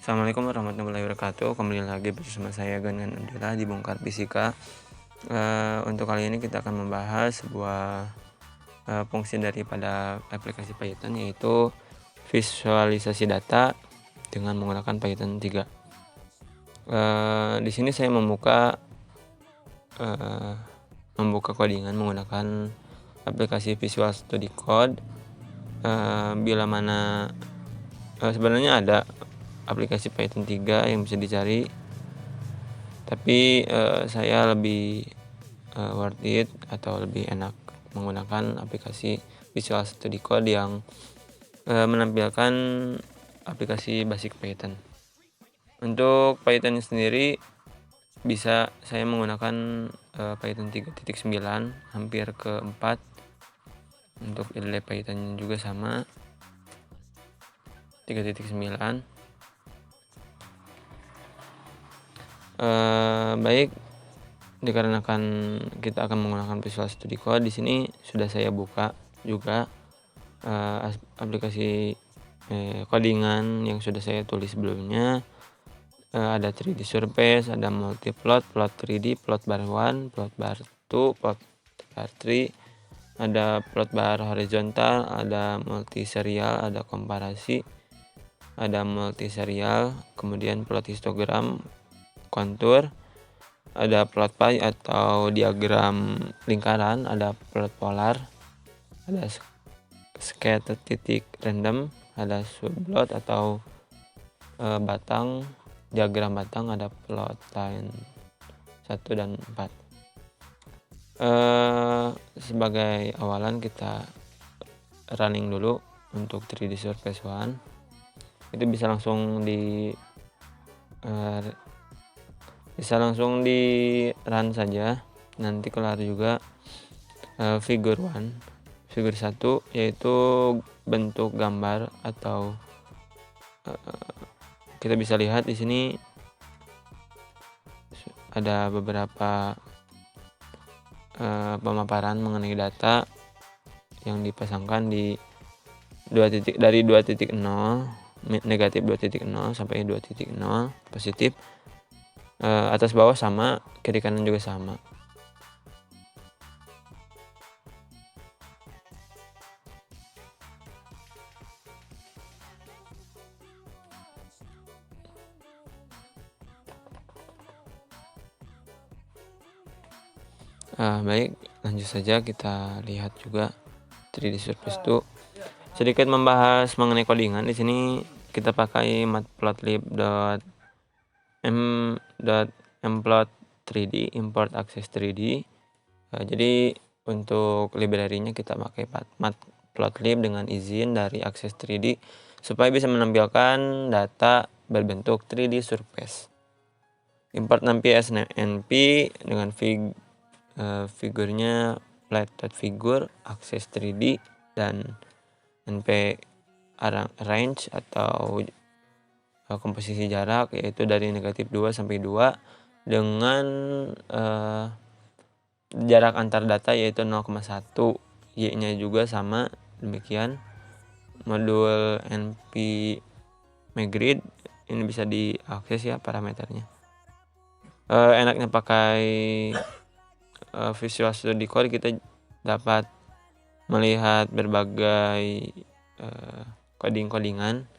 Assalamualaikum warahmatullahi wabarakatuh. Kembali lagi bersama saya Ganan Andela di Bongkar Fisika. Untuk kali ini kita akan membahas sebuah fungsi daripada aplikasi Python, yaitu visualisasi data dengan menggunakan Python 3. Di sini saya membuka codingan menggunakan aplikasi Visual Studio Code. Bila mana sebenarnya ada aplikasi Python 3 yang bisa dicari, tapi saya lebih worth it atau lebih enak menggunakan aplikasi Visual Studio Code yang menampilkan aplikasi basic Python. Untuk Python sendiri bisa saya menggunakan Python 3.9 hampir ke 4. Untuk IDLE Python juga sama 3.9. Baik, dikarenakan kita akan menggunakan Visual Studio Code, di sini sudah saya buka juga aplikasi codingan yang sudah saya tulis sebelumnya. Ada 3D surface, ada multiplot, plot 3D, plot bar 1, plot bar 2, plot bar 3, ada plot bar horizontal, ada multiserial, ada komparasi, ada multiserial, kemudian plot histogram, kontur, ada plot pie atau diagram lingkaran, ada plot polar, ada scatter titik random, ada subplot atau batang, diagram batang, ada plot line 1 dan 4. Sebagai awalan kita running dulu untuk 3D Surface 1. Itu bisa langsung di run saja. Nanti kelar juga figure 1, yaitu bentuk gambar atau kita bisa lihat di sini ada beberapa pemaparan mengenai data yang dipasangkan di dari 2.0 negatif 2.0 sampai 2.0 positif. Atas bawah sama, kiri kanan juga sama. Baik, lanjut saja kita lihat juga 3D Surface 2. Sedikit membahas mengenai codingan, di sini kita pakai matplotlib.mplot3d import access 3d. Jadi untuk library-nya kita pakai matplotlib dengan izin dari access 3d supaya bisa menampilkan data berbentuk 3D surface. Import nps np dengan figurnya flat.figure access 3d dan np range atau komposisi jarak, yaitu dari negatif 2 sampai 2 dengan jarak antar data yaitu 0,1. Y-nya juga sama demikian. Modul np magrid ini bisa diakses ya parameternya. Enaknya pakai Visual Studio Code, kita dapat melihat berbagai codingan.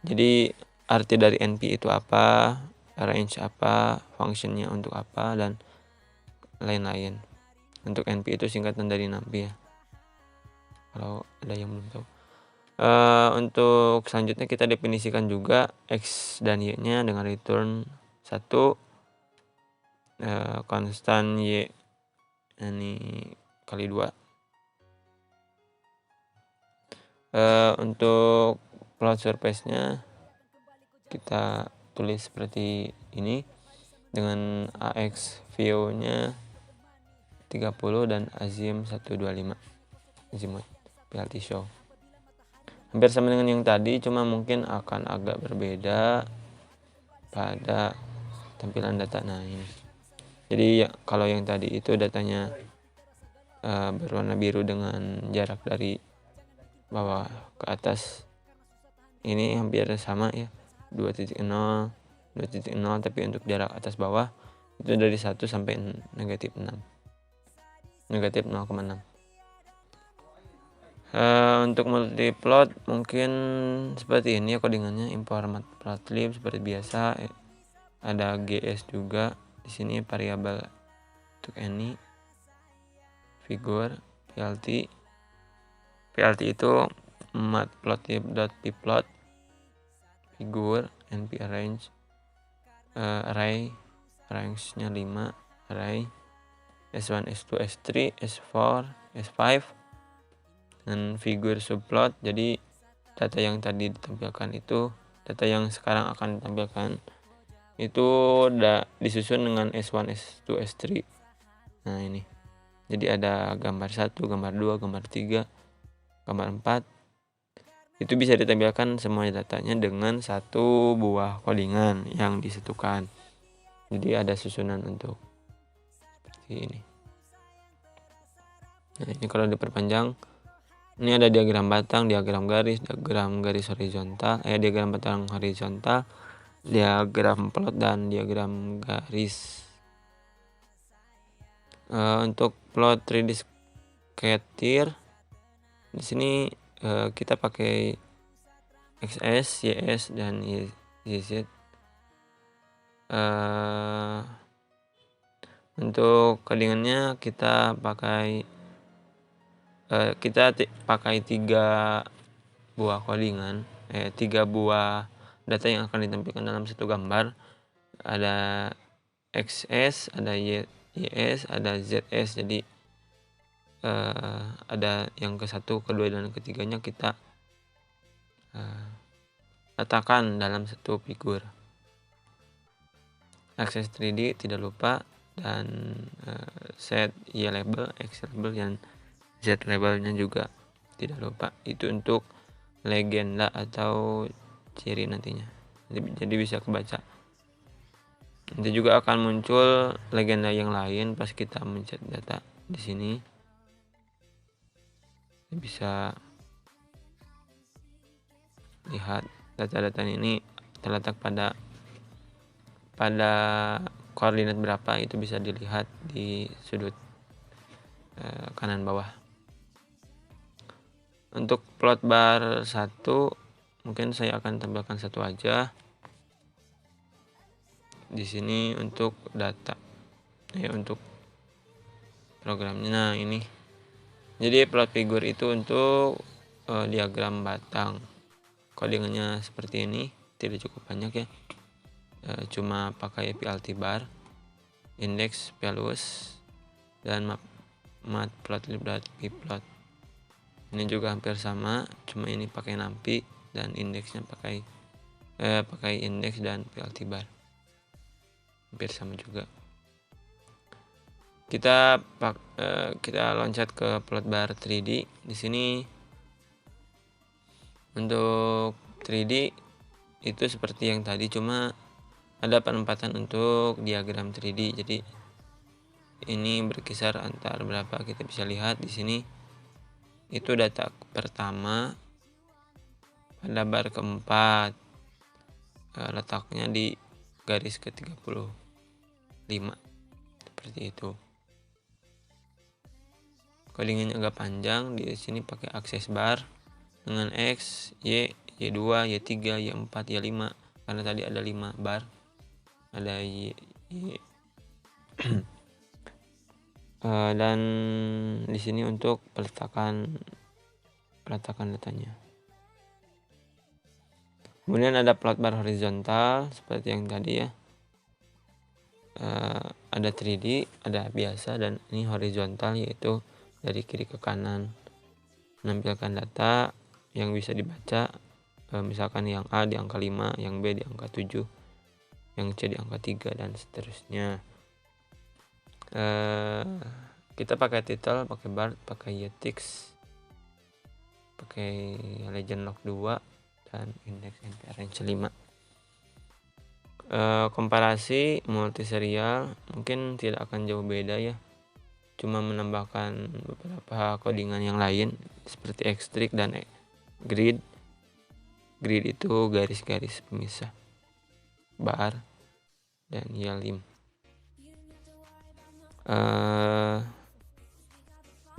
Jadi arti dari np itu apa, range apa, functionnya untuk apa, dan lain-lain. Untuk np itu singkatan dari nampy ya, kalau ada yang belum tahu. Untuk selanjutnya kita definisikan juga x dan y-nya dengan return 1, konstan y ini kali 2. Untuk plot surface-nya kita tulis seperti ini dengan ax view-nya 30 dan azim 125 azimut PLT show. Hampir sama dengan yang tadi, cuma mungkin akan agak berbeda pada tampilan data. Nah ini. Jadi ya, kalau yang tadi itu datanya berwarna biru dengan jarak dari bawah ke atas, ini hampir sama ya. 2.0, 2.0, tapi untuk jarak atas bawah itu dari 1 sampai negatif 6, negatif 0,6. Untuk multiplot mungkin seperti ini ya codingannya, import matplotlib seperti biasa. Ada gs juga di sini, variabel untuk any, figur, plt itu matplotlib.pplot, figur, np arrange, array, range-nya 5, array s1, s2, s3, s4, s5, dan figur subplot. Jadi data yang tadi ditampilkan itu, data yang sekarang akan ditampilkan itu disusun dengan S1, S2, S3. Nah ini, jadi ada gambar 1, gambar 2, gambar 3, gambar 4. Itu bisa ditampilkan semua datanya dengan satu buah codingan yang disatukan. Jadi ada susunan untuk seperti ini. Nah ini kalau diperpanjang, ini ada diagram batang, diagram garis horizontal, diagram batang horizontal, diagram plot, dan diagram garis. Untuk plot 3D scatter di sini kita pakai XS, YS, dan YZ. Untuk codingannya kita pakai 3 buah codingan, 3 buah data yang akan ditampilkan dalam satu gambar. Ada XS, ada YS, ada ZS. Jadi ada yang ke-1, kedua, dan ketiganya kita letakkan dalam satu figur. Akses 3D tidak lupa, dan set Y label, X label, dan Z labelnya juga tidak lupa. Itu untuk legenda atau ciri nantinya, jadi bisa kebaca. Nanti juga akan muncul legenda yang lain pas kita mencet data di sini. Bisa lihat data-data ini terletak pada koordinat berapa, itu bisa dilihat di sudut kanan bawah. Untuk plot bar 1 mungkin saya akan tambahkan satu aja di sini untuk data, untuk programnya. Nah ini, jadi plot figur itu untuk diagram batang, codingannya seperti ini, tidak cukup banyak ya, cuma pakai plt bar, index, values, dan matplotlib.pplot. Ini juga hampir sama, cuma ini pakai numpy dan indeksnya pakai indeks dan plt bar, hampir sama juga. Kita loncat ke plot bar 3D. Di sini untuk 3D itu seperti yang tadi, cuma ada penempatan untuk diagram 3D. Jadi ini berkisar antar berapa, kita bisa lihat di sini. Itu data pertama pada bar keempat, letaknya di garis ke-35, seperti itu. Codingannya agak panjang. Di sini pakai akses bar dengan X, Y, Y2, Y3, Y4, Y5, karena tadi ada 5 bar. Ada Y. Dan di sini untuk peletakan datanya. Kemudian ada plot bar horizontal seperti yang tadi ya. Ada 3D, ada biasa, dan ini horizontal, yaitu dari kiri ke kanan, menampilkan data yang bisa dibaca. Misalkan yang A di angka 5, yang B di angka 7, yang C di angka 3, dan seterusnya. Kita pakai title, pakai bar, pakai ytix, pakai legend log 2, dan index np arrange 5. Komparasi multiserial mungkin tidak akan jauh beda ya, cuma menambahkan beberapa codingan yang lain seperti xtrig dan grid. Grid itu garis-garis pemisah bar dan yalim.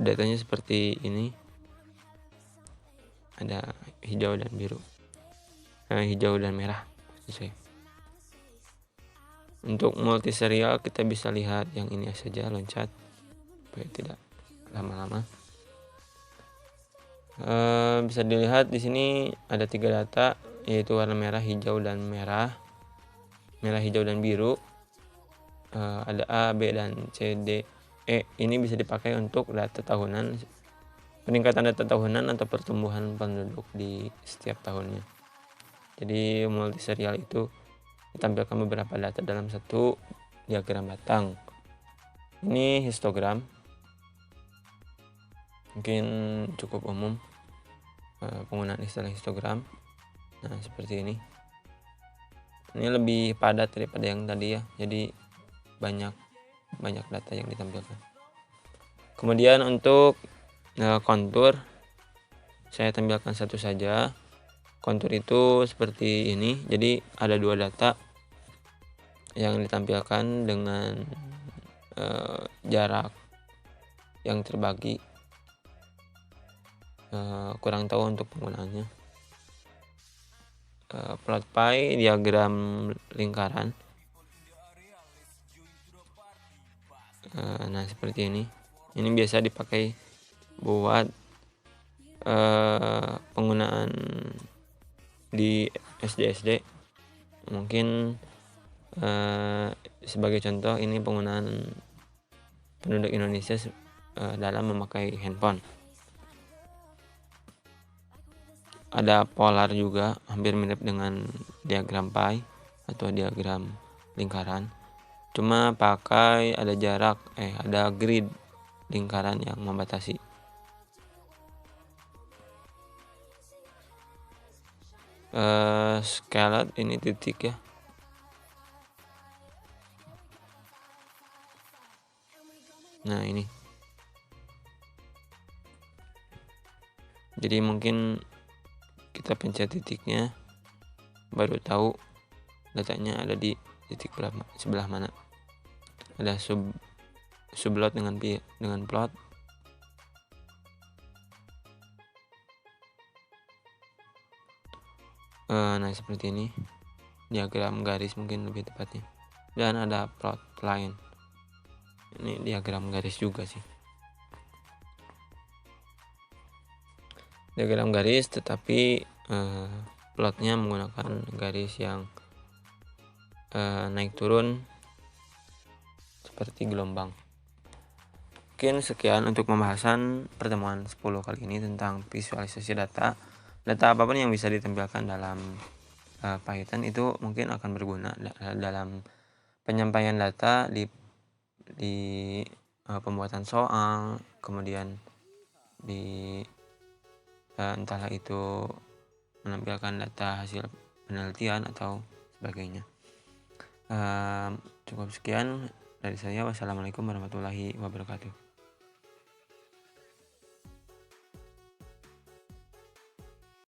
Datanya seperti ini, ada hijau dan biru, hijau dan merah. Untuk multi serial kita bisa lihat yang ini saja, loncat supaya tidak lama-lama. Bisa dilihat di sini ada 3 data, yaitu warna merah, hijau dan merah, hijau dan biru. Ada A, B dan C, D, E. Ini bisa dipakai untuk data tahunan, peningkatan data tahunan atau pertumbuhan penduduk di setiap tahunnya. Jadi multi serial itu ditampilkan beberapa data dalam satu diagram batang. Ini histogram, mungkin cukup umum penggunaan istilah histogram. Nah, seperti ini. Ini lebih padat daripada yang tadi ya, jadi banyak data yang ditampilkan. Kemudian untuk kontur, saya tampilkan satu saja. Kontur itu seperti ini, jadi ada 2 data yang ditampilkan dengan jarak yang terbagi. Kurang tahu untuk penggunaannya. Plot pie, diagram lingkaran. Nah, seperti ini. Ini biasa dipakai buat penggunaan di SD. Mungkin sebagai contoh, ini penggunaan penduduk Indonesia dalam memakai handphone. Ada polar juga, hampir mirip dengan diagram pie atau diagram lingkaran, cuma pakai ada jarak, ada grid lingkaran yang membatasi. Scaled ini titik ya. Nah, ini. Jadi mungkin kita pencet titiknya baru tahu datanya ada di titik sebelah mana. Ada sublot dengan plot. Nah, seperti ini, diagram garis mungkin lebih tepatnya, dan ada plot line. Ini diagram garis juga sih, diagram garis, tetapi plotnya menggunakan garis yang naik turun seperti gelombang. Mungkin sekian untuk pembahasan pertemuan 10 kali ini tentang visualisasi data. Data apapun yang bisa ditampilkan dalam Python itu mungkin akan berguna dalam penyampaian data di pembuatan soal, kemudian di entahlah itu menampilkan data hasil penelitian atau sebagainya. Cukup sekian dari saya. Wassalamualaikum warahmatullahi wabarakatuh.